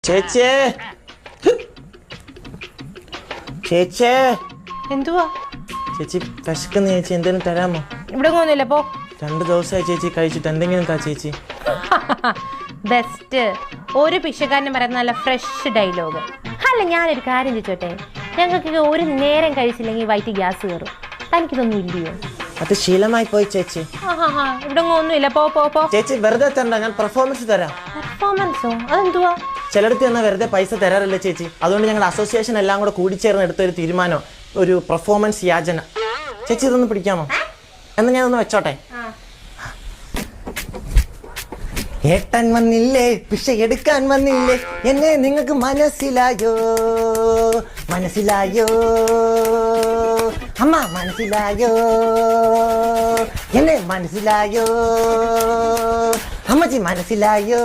ചേച്ചേ ചേച്ചേ എന്തുവാ ചേച്ചി വിശക്കുന്ന ചേച്ചി എന്തെങ്കിലും തരാമോ? ഇവിടെ ഒന്നുമില്ല പോ. 2 ദിവസമായി ചേച്ചി കഴിച്ചിട്ട് എന്തെങ്കിലും താ ചേച്ചി. ബെസ്റ്റ്. ഒരു പിശുക്കാരനും പറയുന്ന നല്ല ഫ്രഷ് ഡയലോഗ്. അല്ല ഞാനൊരു കാര്യം ചോദിച്ചോട്ടെ, ഞങ്ങൾക്ക് ഒരു നേരം കഴിച്ചില്ലെങ്കിൽ വയറ്റിൽ ഗ്യാസ് കയറും. തനിക്കിതൊന്നും ഇല്ലയോ? അത് ശീലമായി പോയി ചേച്ചി. ഇവിടെ ഒന്നുമില്ല പോ പോ പോ. ചേച്ചി വെറുതെ തരണ്ട, ഞാൻ പെർഫോമൻസ് തരാം. പെർഫോമൻസോ? അതെന്തുവാ? ചിലടത്ത് തന്നെ വെറുതെ പൈസ തരാറില്ല ചേച്ചി. അതുകൊണ്ട് ഞങ്ങൾ അസോസിയേഷൻ എല്ലാം കൂടെ കൂടിച്ചേർന്ന് എടുത്തൊരു തീരുമാനം, ഒരു പെർഫോമൻസ് യാചന. ചേച്ചി ഇതൊന്ന് പിടിക്കാമോ? എന്ന് ഞാനൊന്ന് വെച്ചോട്ടെ. ഏട്ടൻ വന്നില്ലേ, പിഷ എടുക്കാൻ വന്നില്ലേ, എന്നെ നിങ്ങൾക്ക് മനസ്സിലായോ? മനസ്സിലായോ അമ്മ? മനസ്സിലായോ? എന്നെ മനസ്സിലായോ? അമ്മച്ചി മനസ്സിലായോ?